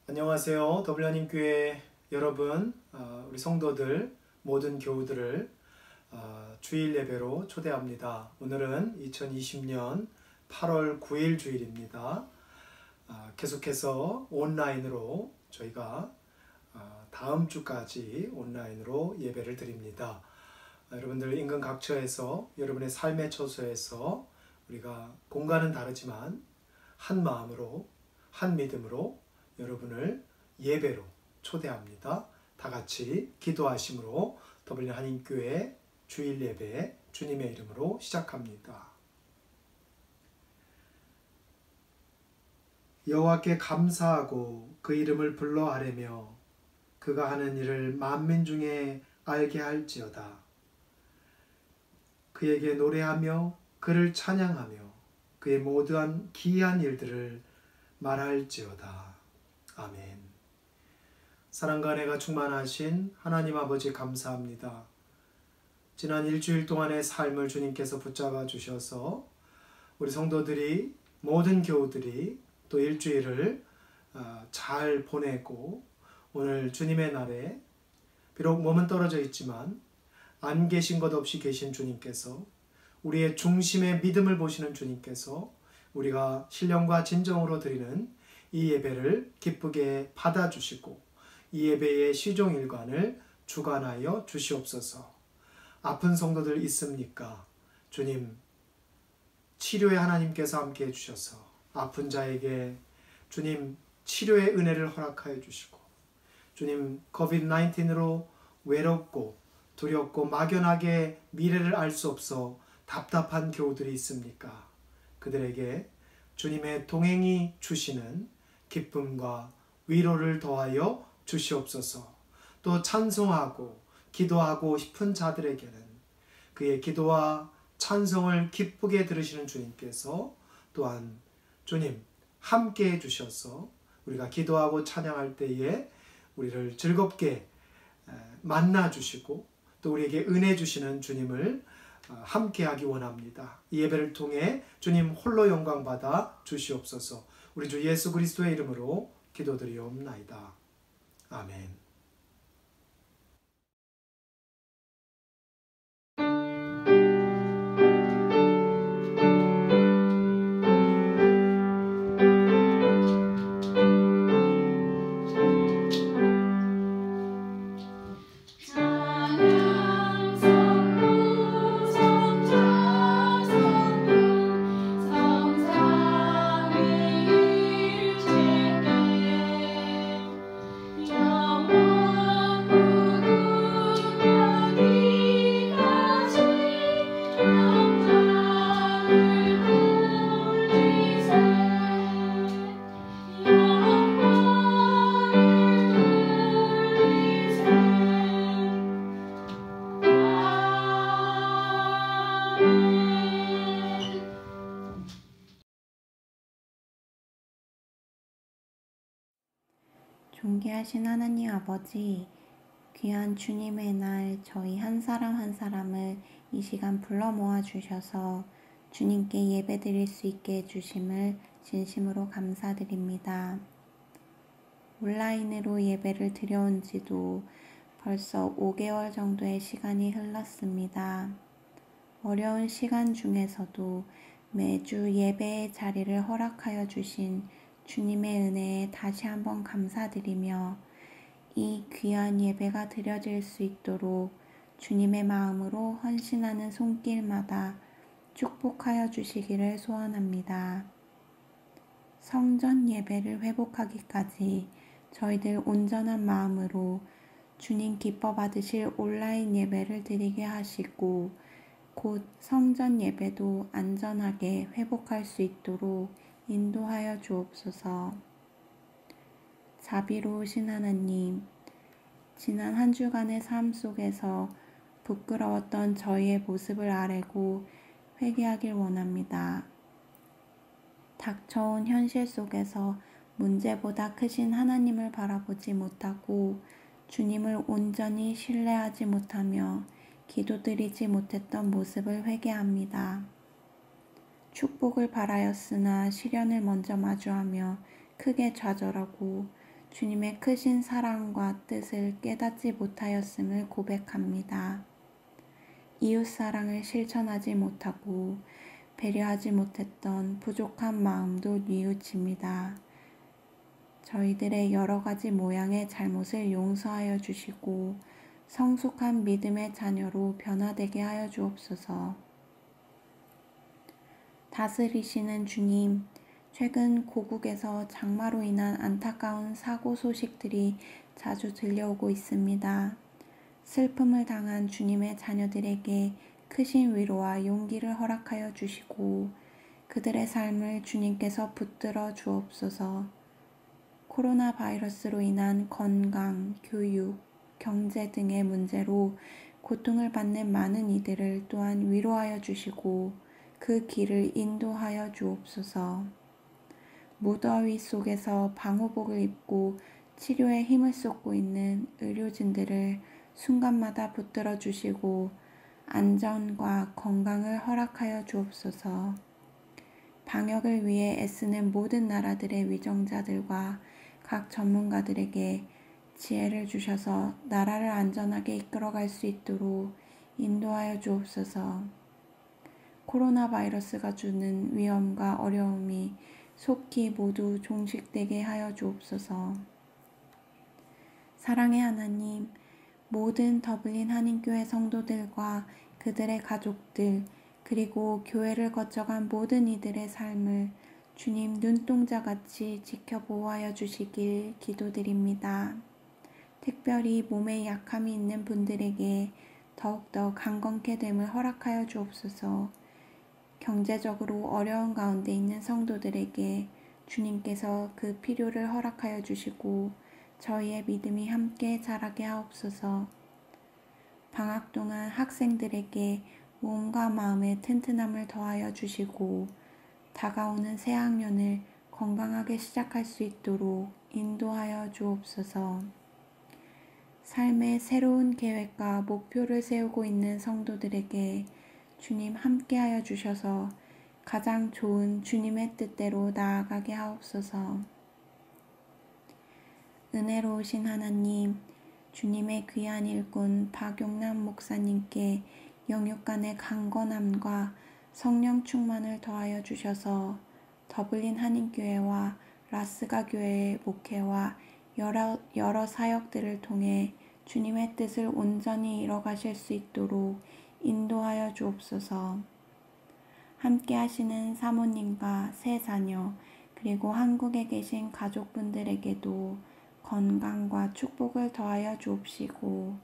안녕하세요. 더블하나님 교회 여러분, 우리 성도들, 모든 교우들을 주일 예배로 초대합니다. 오늘은 2020년 8월 9일 주일입니다. 계속해서 온라인으로 저희가 다음 주까지 온라인으로 예배를 드립니다. 여러분들 인근 각처에서 여러분의 삶의 처소에서 우리가 공간은 다르지만 한 마음으로 한 믿음으로 여러분을 예배로 초대합니다. 다 같이 기도하심으로 더블린 한인교회 주일 예배 주님의 이름으로 시작합니다. 여호와께 감사하고 그 이름을 불러 아뢰며 그가 하는 일을 만민 중에 알게 할지어다. 그에게 노래하며 그를 찬양하며 그의 모든 기이한 일들을 말할지어다. 아멘. 사랑과 은혜가 충만하신 하나님 아버지 감사합니다. 지난 일주일 동안의 삶을 주님께서 붙잡아 주셔서 우리 성도들이 모든 교우들이 또 일주일을 잘 보내고 오늘 주님의 날에 비록 몸은 떨어져 있지만 안 계신 것 없이 계신 주님께서 우리의 중심의 믿음을 보시는 주님께서 우리가 신령과 진정으로 드리는 이 예배를 기쁘게 받아주시고 이 예배의 시종일관을 주관하여 주시옵소서. 아픈 성도들 있습니까? 주님, 치료의 하나님께서 함께 해주셔서 아픈 자에게 주님 치료의 은혜를 허락하여 주시고 주님 COVID-19으로 외롭고 두렵고 막연하게 미래를 알 수 없어 답답한 교우들이 있습니까? 그들에게 주님의 동행이 주시는 기쁨과 위로를 더하여 주시옵소서. 또 찬송하고 기도하고 싶은 자들에게는 그의 기도와 찬송을 기쁘게 들으시는 주님께서 또한 주님 함께 해주셔서 우리가 기도하고 찬양할 때에 우리를 즐겁게 만나주시고 또 우리에게 은혜 주시는 주님을 함께하기 원합니다. 이 예배를 통해 주님 홀로 영광 받아 주시옵소서. 우리 주 예수 그리스도의 이름으로 기도드리옵나이다. 아멘. 존귀하신 하나님 아버지, 귀한 주님의 날 저희 한 사람 한 사람을 이 시간 불러 모아 주셔서 주님께 예배 드릴 수 있게 해주심을 진심으로 감사드립니다. 온라인으로 예배를 드려온 지도 벌써 5개월 정도의 시간이 흘렀습니다. 어려운 시간 중에서도 매주 예배의 자리를 허락하여 주신 주님의 은혜에 다시 한번 감사드리며 이 귀한 예배가 드려질 수 있도록 주님의 마음으로 헌신하는 손길마다 축복하여 주시기를 소원합니다. 성전 예배를 회복하기까지 저희들 온전한 마음으로 주님 기뻐 받으실 온라인 예배를 드리게 하시고 곧 성전 예배도 안전하게 회복할 수 있도록 인도하여 주옵소서. 자비로우신 하나님, 지난 한 주간의 삶 속에서 부끄러웠던 저희의 모습을 아뢰고 회개하길 원합니다. 닥쳐온 현실 속에서 문제보다 크신 하나님을 바라보지 못하고 주님을 온전히 신뢰하지 못하며 기도드리지 못했던 모습을 회개합니다. 축복을 바라였으나 시련을 먼저 마주하며 크게 좌절하고 주님의 크신 사랑과 뜻을 깨닫지 못하였음을 고백합니다. 이웃사랑을 실천하지 못하고 배려하지 못했던 부족한 마음도 뉘우칩니다. 저희들의 여러 가지 모양의 잘못을 용서하여 주시고 성숙한 믿음의 자녀로 변화되게 하여 주옵소서. 다스리시는 주님, 최근 고국에서 장마로 인한 안타까운 사고 소식들이 자주 들려오고 있습니다. 슬픔을 당한 주님의 자녀들에게 크신 위로와 용기를 허락하여 주시고 그들의 삶을 주님께서 붙들어 주옵소서. 코로나 바이러스로 인한 건강, 교육, 경제 등의 문제로 고통을 받는 많은 이들을 또한 위로하여 주시고 그 길을 인도하여 주옵소서. 무더위 속에서 방호복을 입고 치료에 힘을 쏟고 있는 의료진들을 순간마다 붙들어 주시고 안전과 건강을 허락하여 주옵소서. 방역을 위해 애쓰는 모든 나라들의 위정자들과 각 전문가들에게 지혜를 주셔서 나라를 안전하게 이끌어갈 수 있도록 인도하여 주옵소서. 코로나 바이러스가 주는 위험과 어려움이 속히 모두 종식되게 하여 주옵소서. 사랑의 하나님, 모든 더블린 한인교회 성도들과 그들의 가족들, 그리고 교회를 거쳐간 모든 이들의 삶을 주님 눈동자같이 지켜보호하여 주시길 기도드립니다. 특별히 몸에 약함이 있는 분들에게 더욱더 강건케 됨을 허락하여 주옵소서. 경제적으로 어려운 가운데 있는 성도들에게 주님께서 그 필요를 허락하여 주시고 저희의 믿음이 함께 자라게 하옵소서. 방학 동안 학생들에게 몸과 마음의 튼튼함을 더하여 주시고 다가오는 새 학년을 건강하게 시작할 수 있도록 인도하여 주옵소서. 삶의 새로운 계획과 목표를 세우고 있는 성도들에게 주님 함께하여 주셔서 가장 좋은 주님의 뜻대로 나아가게 하옵소서. 은혜로우신 하나님, 주님의 귀한 일꾼 박용남 목사님께 영육간의 강건함과 성령 충만을 더하여 주셔서 더블린 한인교회와 라스가 교회의 목회와 여러 사역들을 통해 주님의 뜻을 온전히 이뤄가실 수 있도록 인도하여 주옵소서. 함께 하시는 사모님과 세 자녀 그리고 한국에 계신 가족분들에게도 건강과 축복을 더하여 주옵시고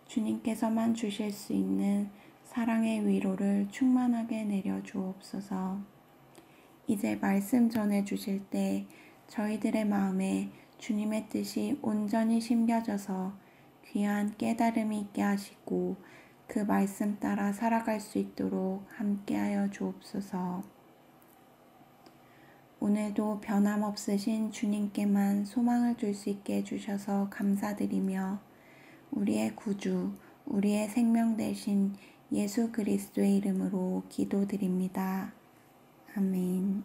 주님께서만 주실 수 있는 사랑의 위로를 충만하게 내려 주옵소서. 이제 말씀 전해 주실 때 저희들의 마음에 주님의 뜻이 온전히 심겨져서 귀한 깨달음이 있게 하시고 그 말씀 따라 살아갈 수 있도록 함께하여 주옵소서. 오늘도 변함없으신 주님께만 소망을 둘 수 있게 해주셔서 감사드리며 우리의 구주, 우리의 생명 되신 예수 그리스도의 이름으로 기도드립니다. 아멘.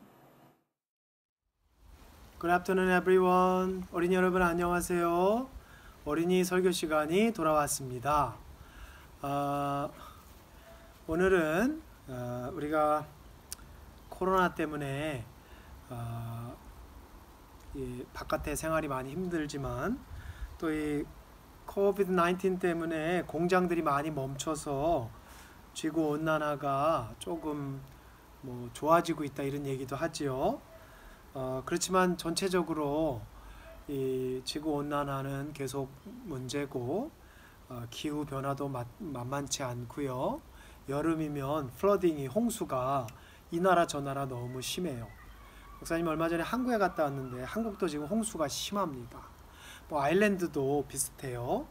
Good afternoon, everyone. 어린이 여러분 안녕하세요. 어린이 설교 시간이 돌아왔습니다. 오늘은 우리가 코로나 때문에 이 바깥의 생활이 많이 힘들지만 또 이 코비드-19 때문에 공장들이 많이 멈춰서 지구 온난화가 조금 좋아지고 있다 이런 얘기도 하지요. 그렇지만 전체적으로 이 지구 온난화는 계속 문제고 기후 변화도 만만치 않고요. 여름이면 플러딩이 홍수가 이 나라 저 나라 너무 심해요. 목사님 얼마 전에 한국에 갔다 왔는데 한국도 지금 홍수가 심합니다. 아일랜드도 비슷해요.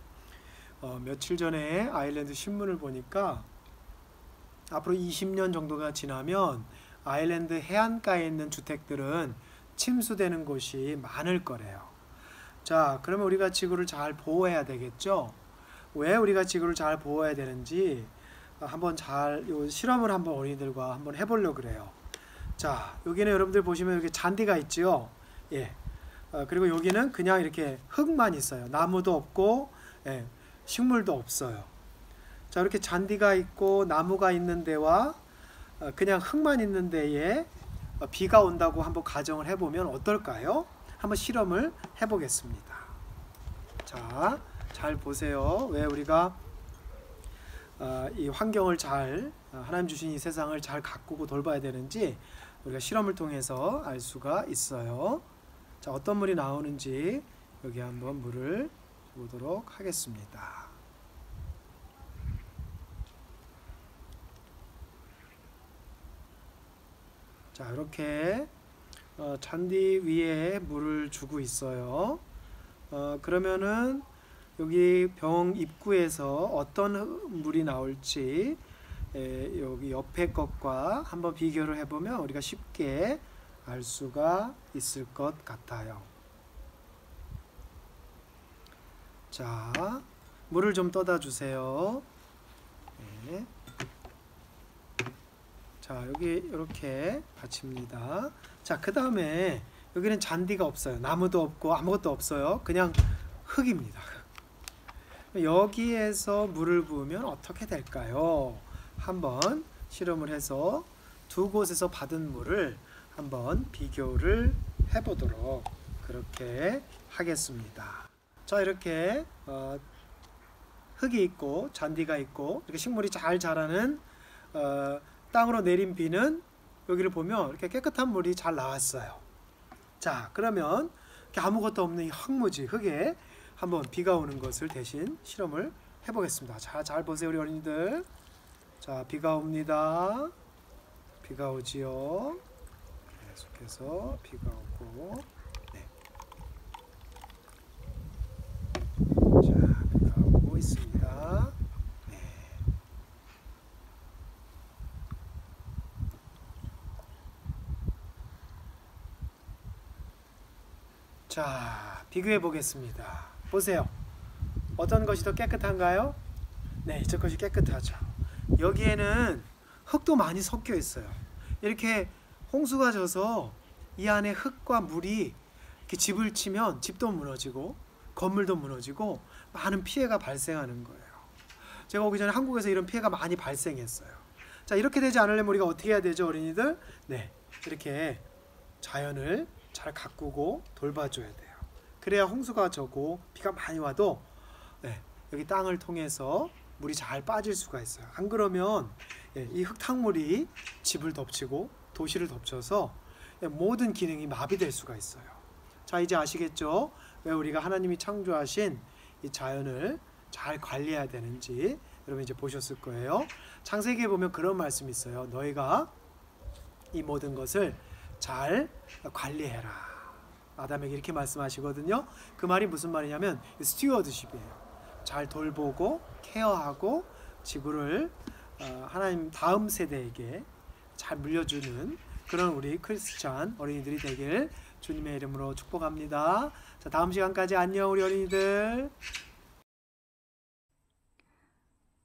며칠 전에 아일랜드 신문을 보니까 앞으로 20년 정도가 지나면 아일랜드 해안가에 있는 주택들은 침수되는 곳이 많을 거래요. 자, 그러면 우리가 지구를 잘 보호해야 되겠죠? 왜 우리가 지구를 잘 보호해야 되는지 한번 실험을 한번 어린이들과 한번 해보려고 그래요. 자, 여기는 여러분들 보시면 이렇게 잔디가 있죠? 예. 그리고 여기는 그냥 이렇게 흙만 있어요. 나무도 없고 식물도 없어요. 자, 이렇게 잔디가 있고 나무가 있는 데와 그냥 흙만 있는 데에 비가 온다고 한번 가정을 해보면 어떨까요? 한번 실험을 해보겠습니다. 자, 잘 보세요. 왜 우리가 이 환경을 잘 하나님 주신 이 세상을 잘 가꾸고 돌봐야 되는지 우리가 실험을 통해서 알 수가 있어요. 자, 어떤 물이 나오는지 여기 한번 물을 보도록 하겠습니다. 자, 이렇게 잔디 위에 물을 주고 있어요. 그러면은 여기 병 입구에서 어떤 물이 나올지 여기 옆에 것과 한번 비교를 해보면 우리가 쉽게 알 수가 있을 것 같아요. 자, 물을 좀 떠다 주세요. 네. 자, 여기 이렇게 받칩니다. 자, 그 다음에 여기는 잔디가 없어요. 나무도 없고 아무것도 없어요. 그냥 흙입니다. 여기에서 물을 부으면 어떻게 될까요? 한번 실험을 해서 두 곳에서 받은 물을 한번 비교를 해보도록 그렇게 하겠습니다. 자, 이렇게 흙이 있고 잔디가 있고 이렇게 식물이 잘 자라는 땅으로 내린 비는 여기를 보면 이렇게 깨끗한 물이 잘 나왔어요. 자, 그러면 이렇게 아무것도 없는 이 황무지 흙에 한번 비가 오는 것을 대신 실험을 해보겠습니다. 자, 잘 보세요, 우리 어린이들. 자, 비가 옵니다. 비가 오지요. 계속해서 비가 오고, 네. 자, 비가 오고 있습니다. 네. 자, 비교해 보겠습니다. 보세요. 어떤 것이 더 깨끗한가요? 네, 이쪽 것이 깨끗하죠. 여기에는 흙도 많이 섞여 있어요. 이렇게 홍수가 져서 이 안에 흙과 물이 이렇게 집을 치면 집도 무너지고 건물도 무너지고 많은 피해가 발생하는 거예요. 제가 오기 전에 한국에서 이런 피해가 많이 발생했어요. 자, 이렇게 되지 않으려면 우리가 어떻게 해야 되죠, 어린이들? 네, 이렇게 자연을 잘 가꾸고 돌봐줘야 돼요. 그래야 홍수가 져고 비가 많이 와도 여기 땅을 통해서 물이 잘 빠질 수가 있어요. 안 그러면 이 흙탕물이 집을 덮치고 도시를 덮쳐서 모든 기능이 마비될 수가 있어요. 자, 이제 아시겠죠? 왜 우리가 하나님이 창조하신 이 자연을 잘 관리해야 되는지 여러분 이제 보셨을 거예요. 창세기에 보면 그런 말씀이 있어요. 너희가 이 모든 것을 잘 관리해라. 아담에게 이렇게 말씀하시거든요. 그 말이 무슨 말이냐면 스튜어드십이에요. 잘 돌보고 케어하고 지구를 하나님 다음 세대에게 잘 물려주는 그런 우리 크리스찬 어린이들이 되길 주님의 이름으로 축복합니다. 자, 다음 시간까지 안녕, 우리 어린이들.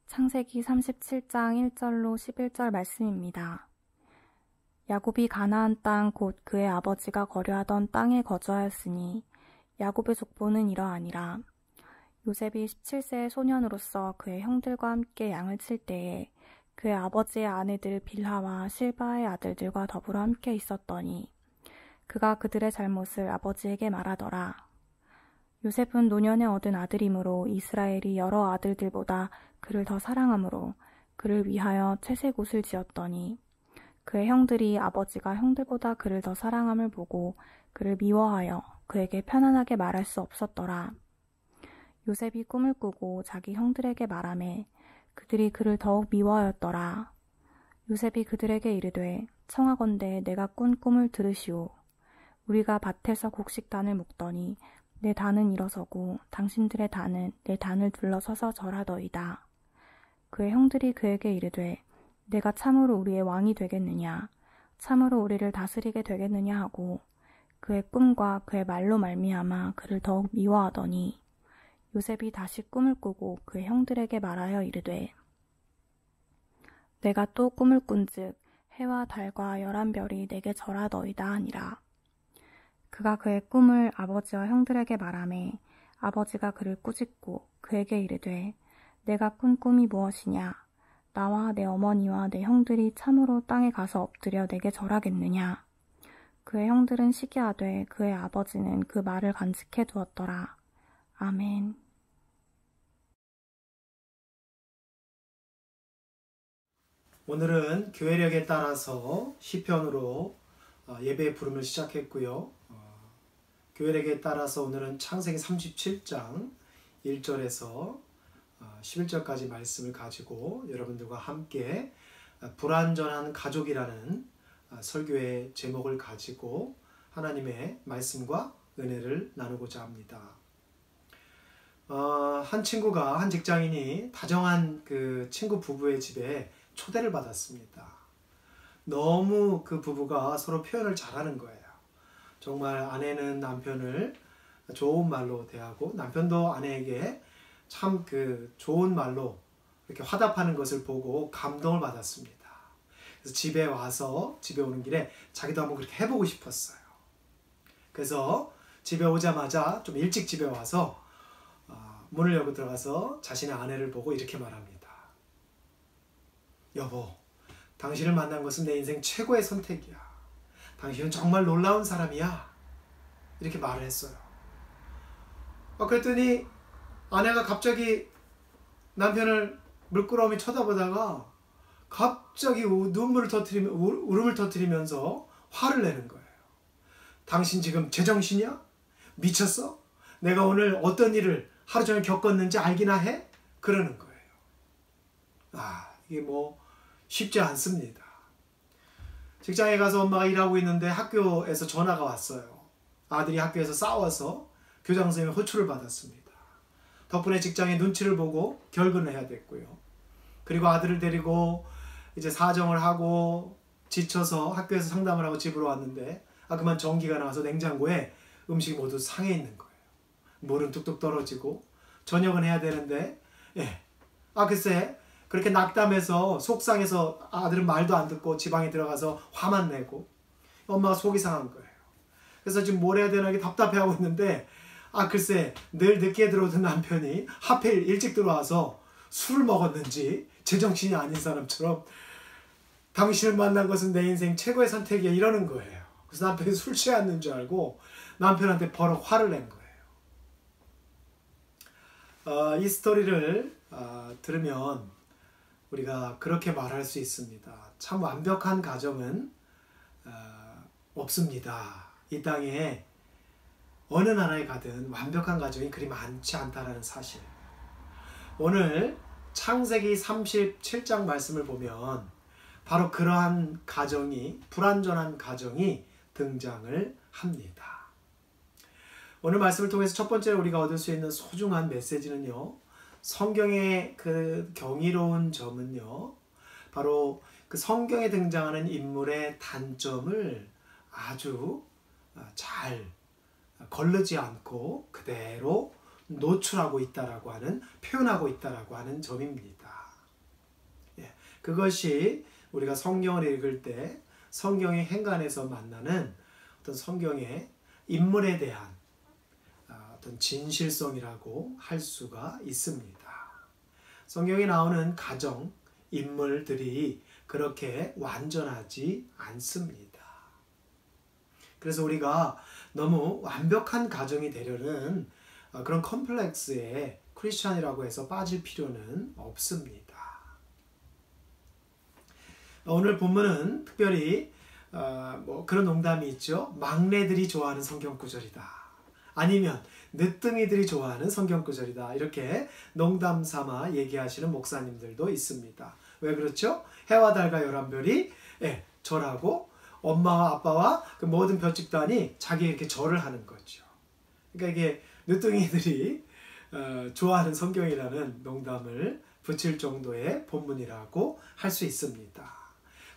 창세기 37장 1절로 11절 말씀입니다. 야곱이 가나안 땅 곧 그의 아버지가 거류하던 땅에 거주하였으니 야곱의 족보는 이러하니라. 요셉이 17세의 소년으로서 그의 형들과 함께 양을 칠 때에 그의 아버지의 아내들 빌하와 실바의 아들들과 더불어 함께 있었더니 그가 그들의 잘못을 아버지에게 말하더라. 요셉은 노년에 얻은 아들이므로 이스라엘이 여러 아들들보다 그를 더 사랑하므로 그를 위하여 채색 옷을 지었더니 그의 형들이 아버지가 형들보다 그를 더 사랑함을 보고 그를 미워하여 그에게 편안하게 말할 수 없었더라. 요셉이 꿈을 꾸고 자기 형들에게 말하매 그들이 그를 더욱 미워하였더라. 요셉이 그들에게 이르되 청하건대 내가 꾼 꿈을 들으시오. 우리가 밭에서 곡식단을 묶더니 내 단은 일어서고 당신들의 단은 내 단을 둘러서서 절하더이다. 그의 형들이 그에게 이르되 내가 참으로 우리의 왕이 되겠느냐, 참으로 우리를 다스리게 되겠느냐 하고 그의 꿈과 그의 말로 말미암아 그를 더욱 미워하더니 요셉이 다시 꿈을 꾸고 그의 형들에게 말하여 이르되 내가 또 꿈을 꾼즉 해와 달과 11별이 내게 절하더이다 하니라. 그가 그의 꿈을 아버지와 형들에게 말하매 아버지가 그를 꾸짖고 그에게 이르되 내가 꾼 꿈이 무엇이냐? 나와 내 어머니와 내 형들이 참으로 땅에 가서 엎드려 내게 절하겠느냐? 그의 형들은 시기하되 그의 아버지는 그 말을 간직해 두었더라. 아멘. 오늘은 교회력에 따라서 시편으로 예배의 부름을 시작했고요. 교회력에 따라서 오늘은 창세기 37장 1절에서 11절까지 말씀을 가지고 여러분들과 함께 불완전한 가족이라는 설교의 제목을 가지고 하나님의 말씀과 은혜를 나누고자 합니다. 한 친구가, 한 직장인이 다정한 그 친구 부부의 집에 초대를 받았습니다. 너무 그 부부가 서로 표현을 잘하는 거예요. 정말 아내는 남편을 좋은 말로 대하고 남편도 아내에게 참 그 좋은 말로 이렇게 화답하는 것을 보고 감동을 받았습니다. 그래서 집에 오는 길에 자기도 한번 그렇게 해보고 싶었어요. 그래서 집에 오자마자 좀 일찍 집에 와서 문을 열고 들어가서 자신의 아내를 보고 이렇게 말합니다. 여보, 당신을 만난 것은 내 인생 최고의 선택이야. 당신은 정말 놀라운 사람이야. 이렇게 말을 했어요. 그랬더니 아내가 갑자기 남편을 물끄러미 쳐다보다가 갑자기 울음을 터뜨리면서 화를 내는 거예요. 당신 지금 제정신이야? 미쳤어? 내가 오늘 어떤 일을 하루 종일 겪었는지 알기나 해? 그러는 거예요. 이게 뭐 쉽지 않습니다. 직장에 가서 엄마가 일하고 있는데 학교에서 전화가 왔어요. 아들이 학교에서 싸워서 교장 선생님의 호출을 받았습니다. 덕분에 직장의 눈치를 보고 결근을 해야 됐고요. 그리고 아들을 데리고 이제 사정을 하고 지쳐서 학교에서 상담을 하고 집으로 왔는데 그만 전기가 나와서 냉장고에 음식이 모두 상해 있는 거예요. 물은 뚝뚝 떨어지고 저녁은 해야 되는데 글쎄 그렇게 낙담해서 속상해서 아들은 말도 안 듣고 지방에 들어가서 화만 내고 엄마가 속이 상한 거예요. 그래서 지금 뭘 해야 되나 답답해하고 있는데 글쎄 늘 늦게 들어오던 남편이 하필 일찍 들어와서 술을 먹었는지 제정신이 아닌 사람처럼 당신을 만난 것은 내 인생 최고의 선택이야 이러는 거예요. 그래서 남편이 술 취했는 줄 알고 남편한테 버럭 화를 낸 거예요. 이 스토리를 들으면 우리가 그렇게 말할 수 있습니다. 참 완벽한 가정은 없습니다. 이 땅에 어느 나라에 가든 완벽한 가정이 그리 많지 않다는 사실. 오늘 창세기 37장 말씀을 보면 바로 그러한 가정이, 불완전한 가정이 등장을 합니다. 오늘 말씀을 통해서 첫 번째로 우리가 얻을 수 있는 소중한 메시지는요, 성경의 그 경이로운 점은요, 바로 그 성경에 등장하는 인물의 단점을 아주 잘 거르지 않고 그대로 노출하고 있다라고 하는, 표현하고 있다라고 하는 점입니다. 그것이 우리가 성경을 읽을 때 성경의 행간에서 만나는 어떤 성경의 인물에 대한 어떤 진실성이라고 할 수가 있습니다. 성경에 나오는 가정, 인물들이 그렇게 완전하지 않습니다. 그래서 우리가 너무 완벽한 가정이 되려는 그런 컴플렉스에 크리스찬이라고 해서 빠질 필요는 없습니다. 오늘 본문은 특별히 그런 농담이 있죠. 막내들이 좋아하는 성경 구절이다. 아니면 늦둥이들이 좋아하는 성경 구절이다. 이렇게 농담 삼아 얘기하시는 목사님들도 있습니다. 왜 그렇죠? 해와 달과 11별이 절하고 엄마와 아빠와 그 모든 별 집단이 자기 이렇게 절을 하는 거죠. 그러니까 이게 늦둥이들이 좋아하는 성경이라는 농담을 붙일 정도의 본문이라고 할 수 있습니다.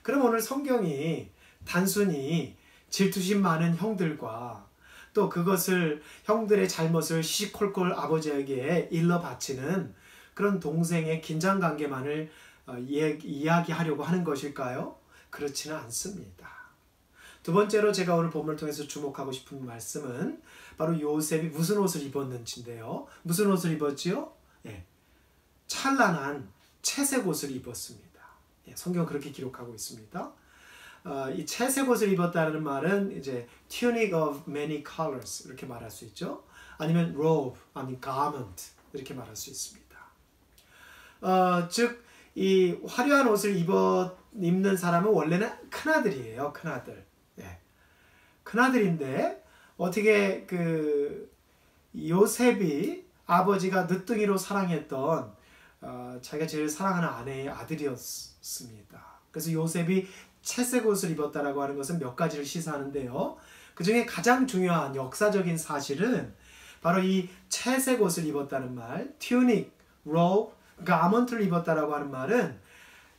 그럼 오늘 성경이 단순히 질투심 많은 형들과 또 그것을 형들의 잘못을 시시콜콜 아버지에게 일러 바치는 그런 동생의 긴장관계만을 이야기하려고 하는 것일까요? 그렇지는 않습니다. 두 번째로 제가 오늘 본문을 통해서 주목하고 싶은 말씀은 바로 요셉이 무슨 옷을 입었는지인데요. 무슨 옷을 입었지요? 예, 찬란한 채색 옷을 입었습니다. 예, 성경 그렇게 기록하고 있습니다. 이 채색 옷을 입었다는 말은 이제 tunic of many colors 이렇게 말할 수 있죠. 아니면 robe, 아니면 garment 이렇게 말할 수 있습니다. 즉 이 화려한 옷을 입는 사람은 원래는 큰아들이에요. 큰아들. 예. 큰아들인데 어떻게 그 요셉이 아버지가 늦둥이로 사랑했던 자기가 제일 사랑하는 아내의 아들이었습니다. 그래서 요셉이 채색 옷을 입었다라고 하는 것은 몇 가지를 시사하는데요. 그 중에 가장 중요한 역사적인 사실은 바로 이 채색 옷을 입었다는 말, tunic, robe, garment를 입었다라고 하는 말은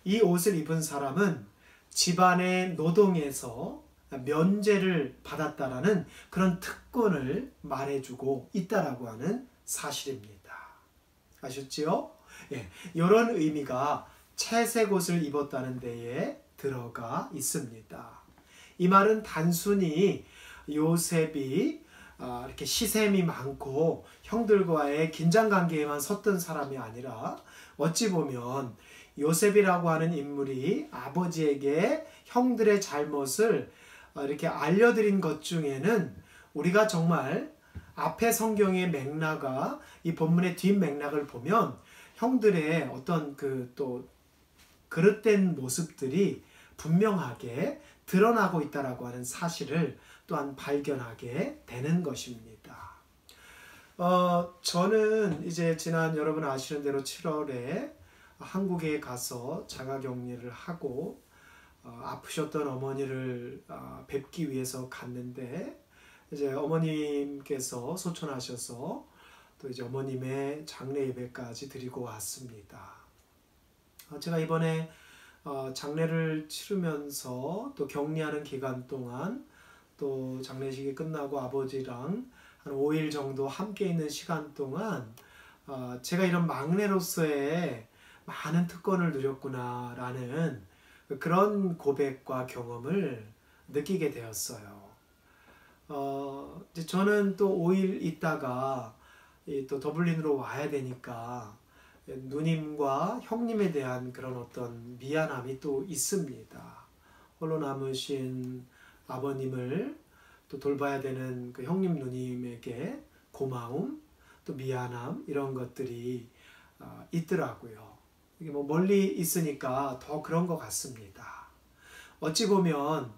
이 옷을 입은 사람은 집안의 노동에서 면제를 받았다라는 그런 특권을 말해주고 있다라고 하는 사실입니다. 아셨지요? 예, 이런 의미가 채색 옷을 입었다는 데에 들어가 있습니다. 이 말은 단순히 요셉이 이렇게 시샘이 많고 형들과의 긴장관계에만 섰던 사람이 아니라 어찌 보면 요셉이라고 하는 인물이 아버지에게 형들의 잘못을 이렇게 알려드린 것 중에는 우리가 정말 앞에 성경의 맥락과 이 본문의 뒷 맥락을 보면 형들의 어떤 그 또 그릇된 모습들이 분명하게 드러나고 있다라고 하는 사실을 또한 발견하게 되는 것입니다. 저는 이제 지난 여러분 아시는 대로 7월에 한국에 가서 자가격리를 하고 아프셨던 어머니를 뵙기 위해서 갔는데 이제 어머님께서 소천하셔서 또 이제 어머님의 장례 예배까지 드리고 왔습니다. 제가 이번에 장례를 치르면서 또 격리하는 기간 동안 또 장례식이 끝나고 아버지랑 한 5일 정도 함께 있는 시간 동안 제가 이런 막내로서의 많은 특권을 누렸구나라는 그런 고백과 경험을 느끼게 되었어요. 이제 저는 또 5일 있다가 또 더블린으로 와야 되니까 누님과 형님에 대한 그런 어떤 미안함이 또 있습니다. 홀로 남으신 아버님을 또 돌봐야 되는 그 형님 누님에게 고마움, 또 미안함 이런 것들이 있더라고요. 이게 뭐 멀리 있으니까 더 그런 것 같습니다. 어찌 보면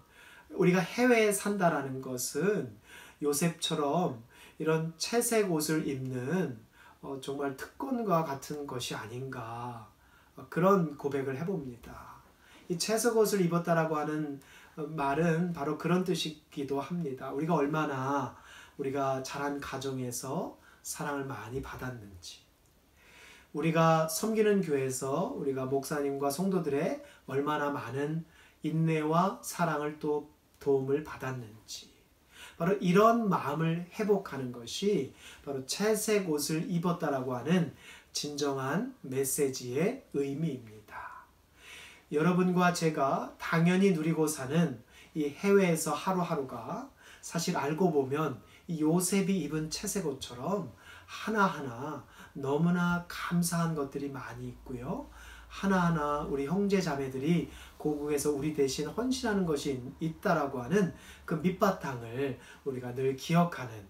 우리가 해외에 산다라는 것은 요셉처럼 이런 채색 옷을 입는 정말 특권과 같은 것이 아닌가 그런 고백을 해봅니다. 이 채색 옷을 입었다라고 하는 말은 바로 그런 뜻이기도 합니다. 우리가 얼마나 우리가 자란 가정에서 사랑을 많이 받았는지, 우리가 섬기는 교회에서 우리가 목사님과 성도들의 얼마나 많은 인내와 사랑을 또 도움을 받았는지, 바로 이런 마음을 회복하는 것이 바로 채색 옷을 입었다라고 하는 진정한 메시지의 의미입니다. 여러분과 제가 당연히 누리고 사는 이 해외에서 하루하루가 사실 알고 보면 이 요셉이 입은 채색 옷처럼 하나하나 너무나 감사한 것들이 많이 있고요. 하나하나 우리 형제 자매들이 고국에서 우리 대신 헌신하는 것이 있다라고 하는 그 밑바탕을 우리가 늘 기억하는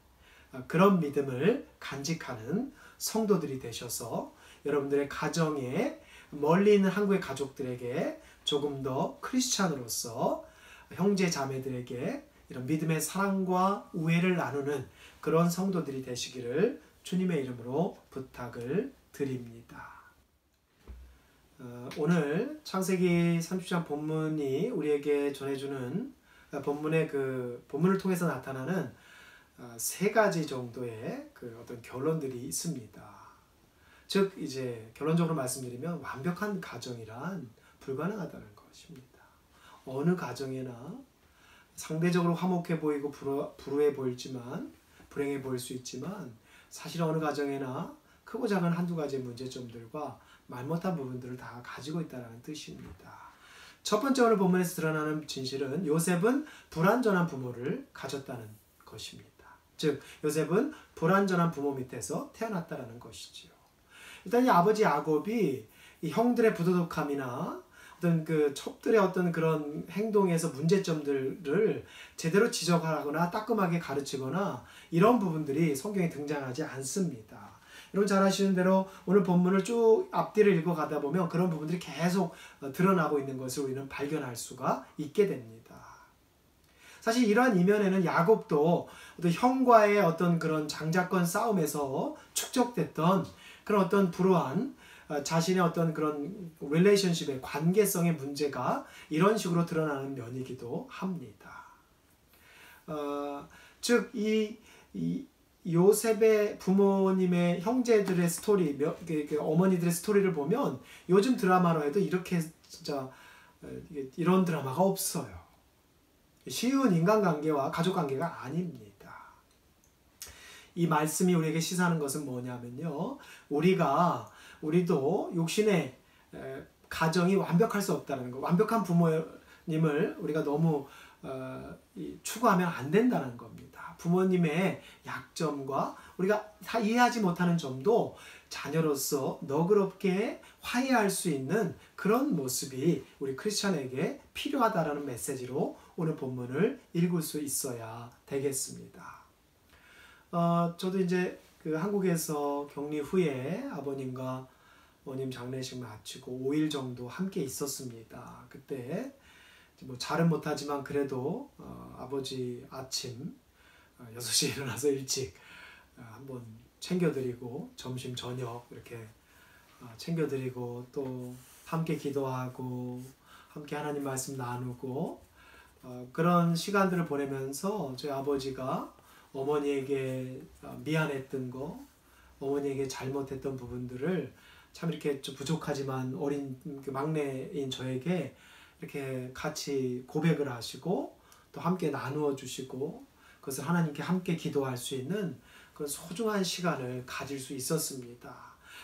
그런 믿음을 간직하는 성도들이 되셔서 여러분들의 가정에 멀리 있는 한국의 가족들에게 조금 더 크리스찬으로서 형제 자매들에게 이런 믿음의 사랑과 우애를 나누는 그런 성도들이 되시기를 주님의 이름으로 부탁을 드립니다. 오늘 창세기 30장 본문이 우리에게 전해주는 본문의 그 본문을 통해서 나타나는 세 가지 정도의 그 어떤 결론들이 있습니다. 즉 이제 결론적으로 말씀드리면 완벽한 가정이란 불가능하다는 것입니다. 어느 가정에나 상대적으로 화목해 보이고 불우해 보이지만 불행해 보일 수 있지만 사실 어느 가정에나 크고 작은 한두 가지의 문제점들과 말 못한 부분들을 다 가지고 있다는 뜻입니다. 첫 번째 오늘 본문에서 드러나는 진실은 요셉은 불완전한 부모를 가졌다는 것입니다. 즉 요셉은 불완전한 부모 밑에서 태어났다는 것이지요. 일단 이 아버지 야곱이 이 형들의 부도덕함이나 어떤 그 첩들의 어떤 그런 행동에서 문제점들을 제대로 지적하거나 따끔하게 가르치거나 이런 부분들이 성경에 등장하지 않습니다. 여러분 잘 아시는 대로 오늘 본문을 쭉 앞뒤를 읽어가다 보면 그런 부분들이 계속 드러나고 있는 것을 우리는 발견할 수가 있게 됩니다. 사실 이러한 이면에는 야곱도 어떤 형과의 어떤 그런 장자권 싸움에서 축적됐던 그런 어떤 불우한 자신의 어떤 그런 릴레이션십의 관계성의 문제가 이런 식으로 드러나는 면이기도 합니다. 즉 이 요셉의 부모님의 형제들의 스토리, 어머니들의 스토리를 보면 요즘 드라마로 해도 이렇게 진짜 이런 드라마가 없어요. 쉬운 인간관계와 가족관계가 아닙니다. 이 말씀이 우리에게 시사하는 것은 뭐냐면요. 우리도 욕심의 가정이 완벽할 수 없다는 것. 완벽한 부모님을 우리가 너무 추구하면 안 된다는 겁니다. 부모님의 약점과 우리가 다 이해하지 못하는 점도 자녀로서 너그럽게 화해할 수 있는 그런 모습이 우리 크리스천에게 필요하다라는 메시지로 오늘 본문을 읽을 수 있어야 되겠습니다. 저도 이제 그 한국에서 격리 후에 아버님과 어머님 장례식 마치고 5일 정도 함께 있었습니다. 그때 뭐 잘은 못하지만 그래도 아버지 아침 6시에 일어나서 일찍 한번 챙겨드리고 점심 저녁 이렇게 챙겨드리고 또 함께 기도하고 함께 하나님 말씀 나누고 그런 시간들을 보내면서 저희 아버지가 어머니에게 미안했던 거, 어머니에게 잘못했던 부분들을 참 이렇게 좀 부족하지만 어린 막내인 저에게 이렇게 같이 고백을 하시고 또 함께 나누어 주시고 그것을 하나님께 함께 기도할 수 있는 그런 소중한 시간을 가질 수 있었습니다.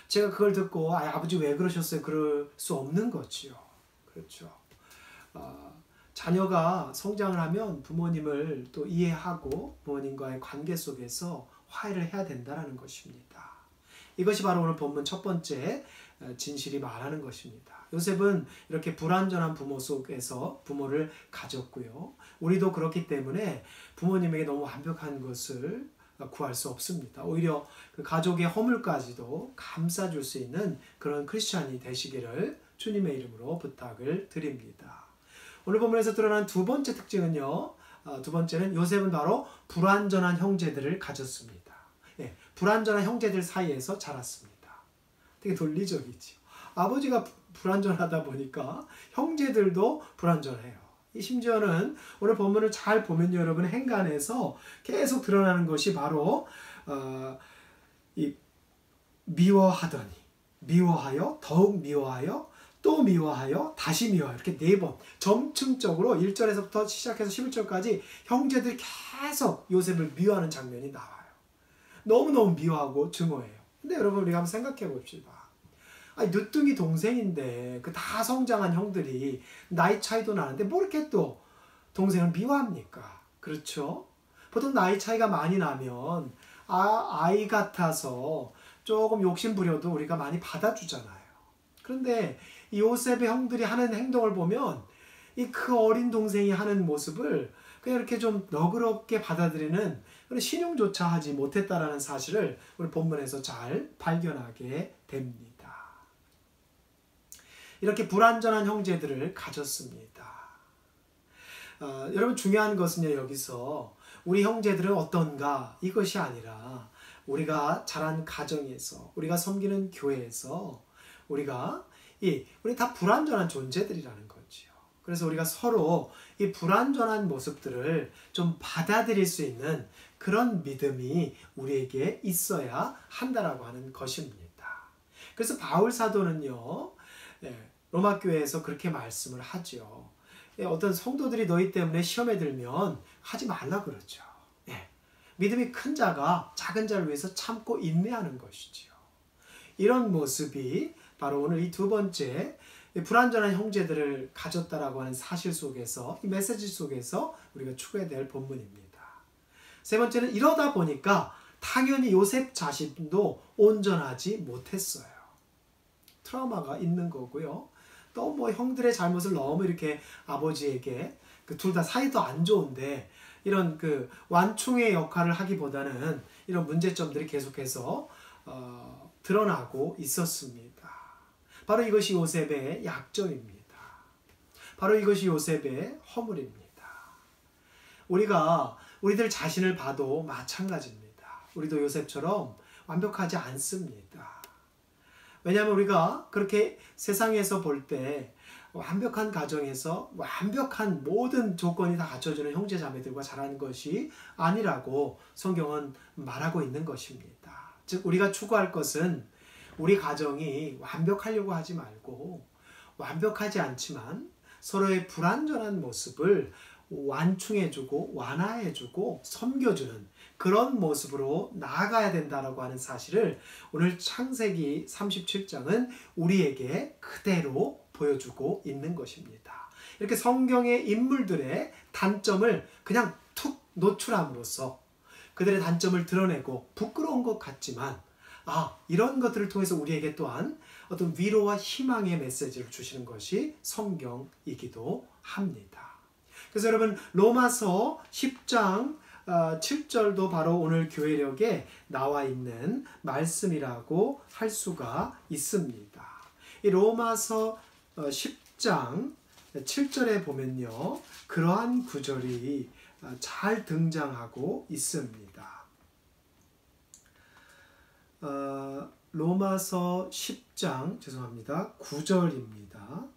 제가 그걸 듣고 아버지 왜 그러셨어요? 그럴 수 없는 거지요. 그렇죠. 자녀가 성장을 하면 부모님을 또 이해하고 부모님과의 관계 속에서 화해를 해야 된다는 것입니다. 이것이 바로 오늘 본문 첫 번째 진실이 말하는 것입니다. 요셉은 이렇게 불완전한 부모 속에서 부모를 가졌고요. 우리도 그렇기 때문에 부모님에게 너무 완벽한 것을 구할 수 없습니다. 오히려 그 가족의 허물까지도 감싸줄 수 있는 그런 크리스찬이 되시기를 주님의 이름으로 부탁을 드립니다. 오늘 본문에서 드러난 두 번째 특징은요. 두 번째는 요셉은 바로 불완전한 형제들을 가졌습니다. 예, 불완전한 형제들 사이에서 자랐습니다. 되게 논리적이죠. 아버지가 불완전하다 보니까 형제들도 불완전해요. 심지어는 오늘 본문을 잘 보면 여러분 행간에서 계속 드러나는 것이 바로 이 미워하더니 미워하여 더욱 미워하여 또 미워하여 다시 미워하여 이렇게 4번 점층적으로 1절에서부터 시작해서 11절까지 형제들이 계속 요셉을 미워하는 장면이 나와요. 너무너무 미워하고 증오해요. 근데 여러분 우리가 한번 생각해 봅시다. 아니, 늦둥이 동생인데 그 다 성장한 형들이 나이 차이도 나는데 뭐 이렇게 또 동생을 미워합니까? 그렇죠? 보통 나이 차이가 많이 나면 아이 같아서 조금 욕심 부려도 우리가 많이 받아주잖아요. 그런데 이 요셉의 형들이 하는 행동을 보면 이 그 어린 동생이 하는 모습을 그냥 이렇게 좀 너그럽게 받아들이는 그런 신용조차 하지 못했다라는 사실을 우리 본문에서 잘 발견하게 됩니다. 이렇게 불완전한 형제들을 가졌습니다. 여러분 중요한 것은요, 여기서 우리 형제들은 어떤가 이것이 아니라 우리가 자란 가정에서 우리가 섬기는 교회에서 우리 다 불완전한 존재들이라는 거지요. 그래서 우리가 서로 이 불완전한 모습들을 좀 받아들일 수 있는 그런 믿음이 우리에게 있어야 한다라고 하는 것입니다. 그래서 바울 사도는요, 로마 교회에서 그렇게 말씀을 하죠. 어떤 성도들이 너희 때문에 시험에 들면 하지 말라 그러죠. 믿음이 큰 자가 작은 자를 위해서 참고 인내하는 것이지요. 이런 모습이 바로 오늘 이 두 번째 이 불완전한 형제들을 가졌다라고 하는 사실 속에서, 이 메시지 속에서 우리가 추구해야 될 본문입니다. 세 번째는 이러다 보니까 당연히 요셉 자신도 온전하지 못했어요. 트라우마가 있는 거고요. 또 뭐 형들의 잘못을 너무 이렇게 아버지에게 둘 다 사이도 안 좋은데 이런 완충의 역할을 하기보다는 이런 문제점들이 계속해서 드러나고 있었습니다. 바로 이것이 요셉의 약점입니다. 바로 이것이 요셉의 허물입니다. 우리들 자신을 봐도 마찬가지입니다. 우리도 요셉처럼 완벽하지 않습니다. 왜냐하면 우리가 그렇게 세상에서 볼 때 완벽한 가정에서 완벽한 모든 조건이 다 갖춰주는 형제 자매들과 자라는 것이 아니라고 성경은 말하고 있는 것입니다. 즉 우리가 추구할 것은 우리 가정이 완벽하려고 하지 말고 완벽하지 않지만 서로의 불완전한 모습을 완충해주고 완화해주고 섬겨주는 그런 모습으로 나아가야 된다라고 하는 사실을 오늘 창세기 37장은 우리에게 그대로 보여주고 있는 것입니다. 이렇게 성경의 인물들의 단점을 그냥 툭 노출함으로써 그들의 단점을 드러내고 부끄러운 것 같지만 이런 것들을 통해서 우리에게 또한 어떤 위로와 희망의 메시지를 주시는 것이 성경이기도 합니다. 그래서 여러분 로마서 10장 7절도 바로 오늘 교회력에 나와 있는 말씀이라고 할 수가 있습니다. 이 로마서 10장 7절에 보면요, 그러한 구절이 잘 등장하고 있습니다. 로마서 10장 9절입니다.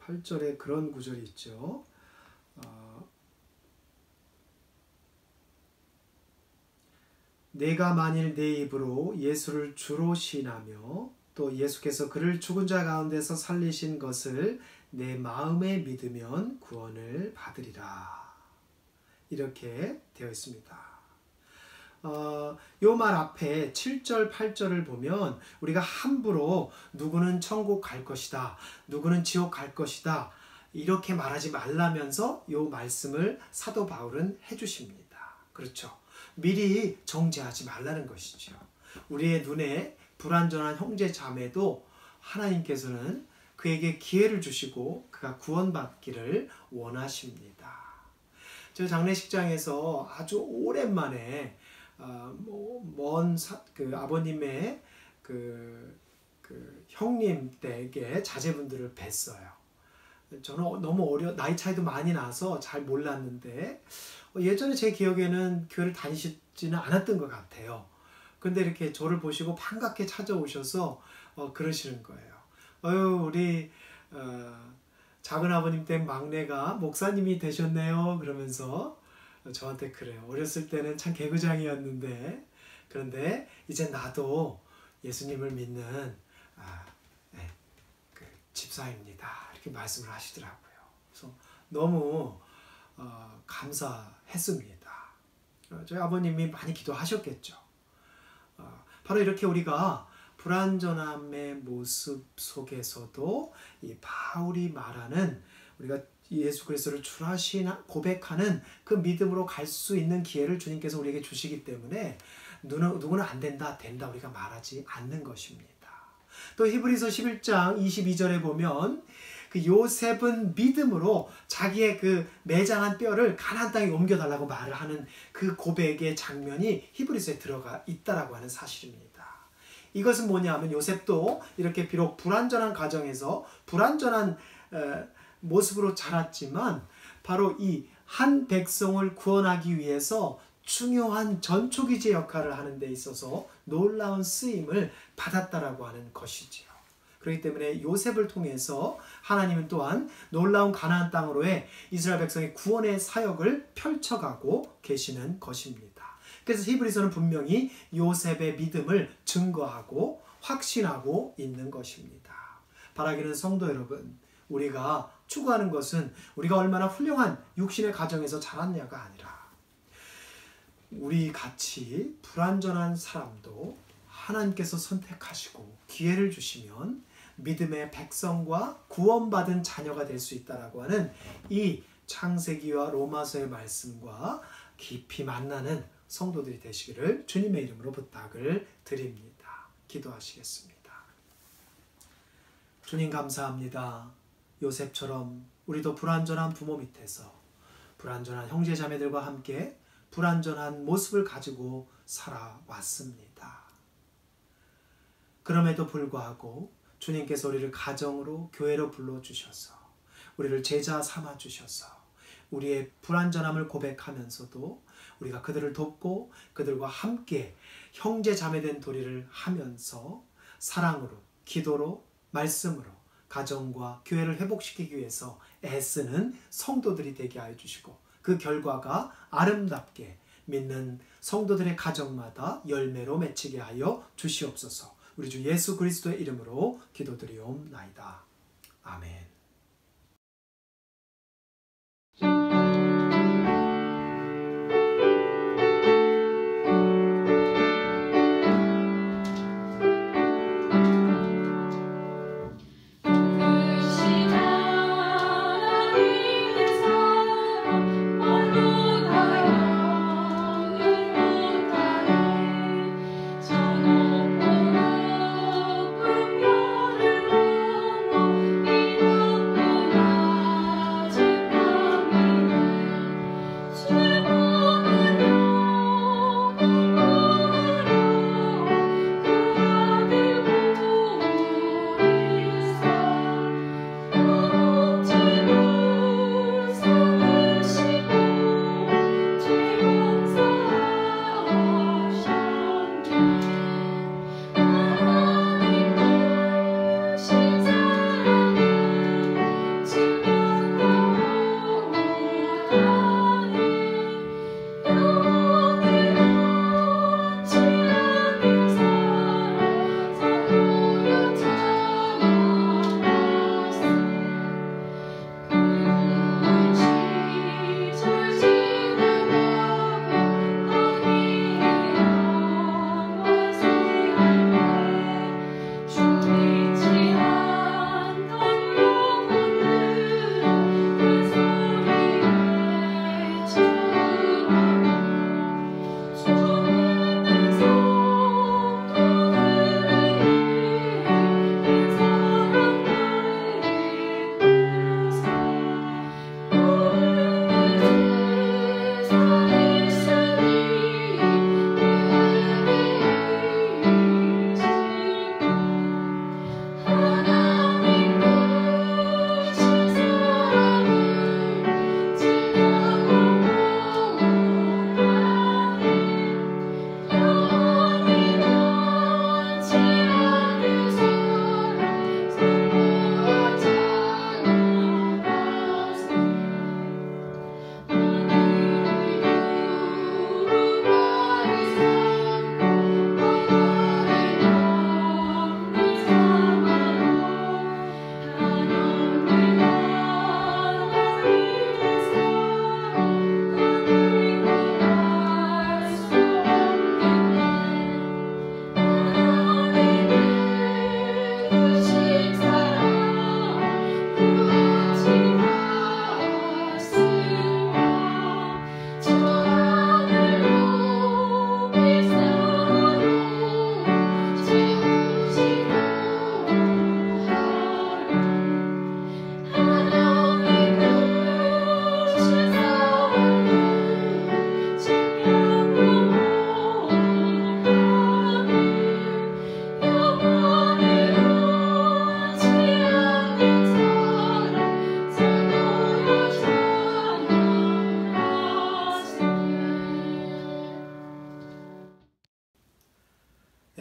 8절에 그런 구절이 있죠. 내가 만일 내 입으로 예수를 주로 시인하며 또 예수께서 그를 죽은 자 가운데서 살리신 것을 내 마음에 믿으면 구원을 받으리라. 이렇게 되어 있습니다. 요 말 앞에 7절, 8절을 보면 우리가 함부로 누구는 천국 갈 것이다, 누구는 지옥 갈 것이다 이렇게 말하지 말라면서 요 말씀을 사도 바울은 해주십니다. 그렇죠. 미리 정죄하지 말라는 것이죠. 우리의 눈에 불완전한 형제 자매도 하나님께서는 그에게 기회를 주시고 그가 구원받기를 원하십니다. 제가 장례식장에서 아주 오랜만에 아버님의 형님 댁의 자제분들을 뵀어요. 저는 너무 나이 차이도 많이 나서 잘 몰랐는데 예전에 제 기억에는 교회를 다니시지는 않았던 것 같아요. 근데 이렇게 저를 보시고 반갑게 찾아오셔서 그러시는 거예요. 우리 작은 아버님 댁 막내가 목사님이 되셨네요. 그러면서 저한테 그래요. 어렸을 때는 참 개구장이었는데 그런데 이제 나도 예수님을 믿는 집사입니다. 이렇게 말씀을 하시더라고요. 그래서 너무 감사했습니다. 저희 아버님이 많이 기도하셨겠죠. 바로 이렇게 우리가 불완전함의 모습 속에서도 이 바울이 말하는 우리가 예수 그리스도를 주라시나 고백하는 그 믿음으로 갈 수 있는 기회를 주님께서 우리에게 주시기 때문에 누구는 안 된다, 된다 우리가 말하지 않는 것입니다. 또 히브리서 11장 22절에 보면 그 요셉은 믿음으로 자기의 그 매장한 뼈를 가나안 땅에 옮겨달라고 말을 하는 그 고백의 장면이 히브리서에 들어가 있다라고 하는 사실입니다. 이것은 뭐냐면 요셉도 이렇게 비록 불완전한 가정에서 불완전한 모습으로 자랐지만 바로 이 한 백성을 구원하기 위해서 중요한 전초기제 역할을 하는 데 있어서 놀라운 쓰임을 받았다라고 하는 것이지요. 그렇기 때문에 요셉을 통해서 하나님은 또한 놀라운 가나안 땅으로의 이스라엘 백성의 구원의 사역을 펼쳐가고 계시는 것입니다. 그래서 히브리서는 분명히 요셉의 믿음을 증거하고 확신하고 있는 것입니다. 바라기는 성도 여러분, 우리가 추구하는 것은 우리가 얼마나 훌륭한 육신의 가정에서 자랐냐가 아니라 우리 같이 불완전한 사람도 하나님께서 선택하시고 기회를 주시면 믿음의 백성과 구원받은 자녀가 될 수 있다라고 하는 이 창세기와 로마서의 말씀과 깊이 만나는 성도들이 되시기를 주님의 이름으로 부탁을 드립니다. 기도하시겠습니다. 주님 감사합니다. 요셉처럼 우리도 불완전한 부모 밑에서 불완전한 형제 자매들과 함께 불완전한 모습을 가지고 살아왔습니다. 그럼에도 불구하고 주님께서 우리를 가정으로 교회로 불러주셔서 우리를 제자 삼아주셔서 우리의 불완전함을 고백하면서도 우리가 그들을 돕고 그들과 함께 형제 자매된 도리를 하면서 사랑으로, 기도로, 말씀으로 가정과 교회를 회복시키기 위해서 애쓰는 성도들이 되게 하여 주시고 그 결과가 아름답게 믿는 성도들의 가정마다 열매로 맺히게 하여 주시옵소서. 우리 주 예수 그리스도의 이름으로 기도드리옵나이다. 아멘.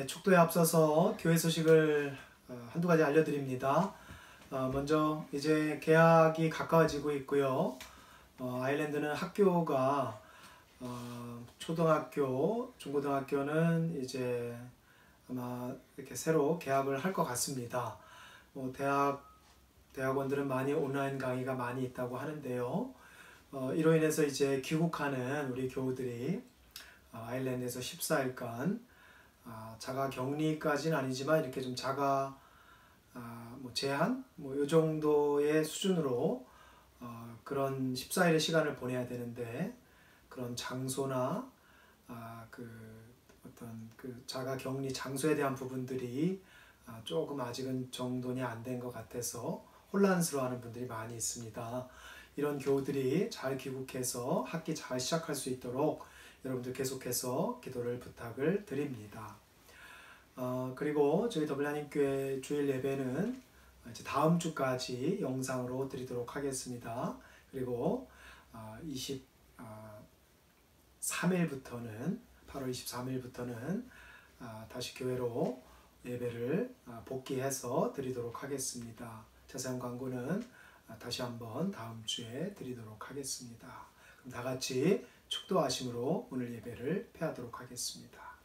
축도에 앞서서 교회 소식을 한두 가지 알려드립니다. 먼저 이제 개학이 가까워지고 있고요. 아일랜드는 학교가 초등학교, 중고등학교는 이제 아마 이렇게 새로 개학을 할 것 같습니다. 대학원들은 많이 온라인 강의가 많이 있다고 하는데요. 이로 인해서 이제 귀국하는 우리 교우들이 아일랜드에서 14일간 자가 격리까지는 아니지만 이렇게 좀 자가 뭐 제한 이 정도의 수준으로 그런 14일의 시간을 보내야 되는데 그런 장소나 어떤 자가 격리 장소에 대한 부분들이 조금 아직은 정돈이 안 된 것 같아서 혼란스러워하는 분들이 많이 있습니다. 이런 교우들이 잘 귀국해서 학기 잘 시작할 수 있도록 여러분들 계속해서 기도를 부탁을 드립니다. 그리고 저희 더블하나님교회 주일 예배는 이제 다음 주까지 영상으로 드리도록 하겠습니다. 그리고 23일부터는 8월 23일부터는 다시 교회로 예배를 복귀해서 드리도록 하겠습니다. 자세한 광고는 다시 한번 다음 주에 드리도록 하겠습니다. 그럼 다 같이 축도하심으로 오늘 예배를 폐하도록 하겠습니다.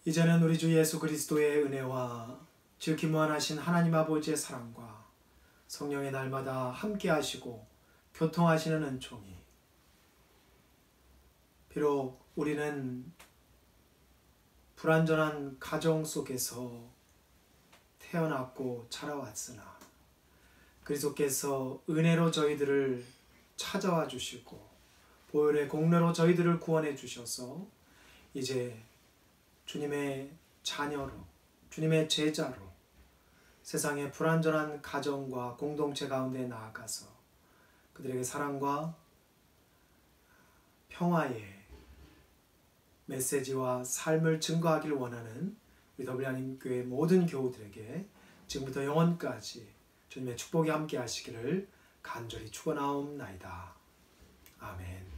이제는 우리 주 예수 그리스도의 은혜와 지극히 무한하신 하나님 아버지의 사랑과 성령의 날마다 함께 하시고 교통하시는 은총이 비록 우리는 불완전한 가정 속에서 태어났고 자라왔으나 그리스도께서 은혜로 저희들을 찾아와 주시고 보혈의 공로로 저희들을 구원해 주셔서 이제 주님의 자녀로 주님의 제자로 세상의 불완전한 가정과 공동체 가운데 나아가서 그들에게 사랑과 평화의 메시지와 삶을 증거하길 원하는 우리 더블하나님교회 모든 교우들에게 지금부터 영원까지 주님의 축복이 함께 하시기를 간절히 축원하옵나이다. 아멘.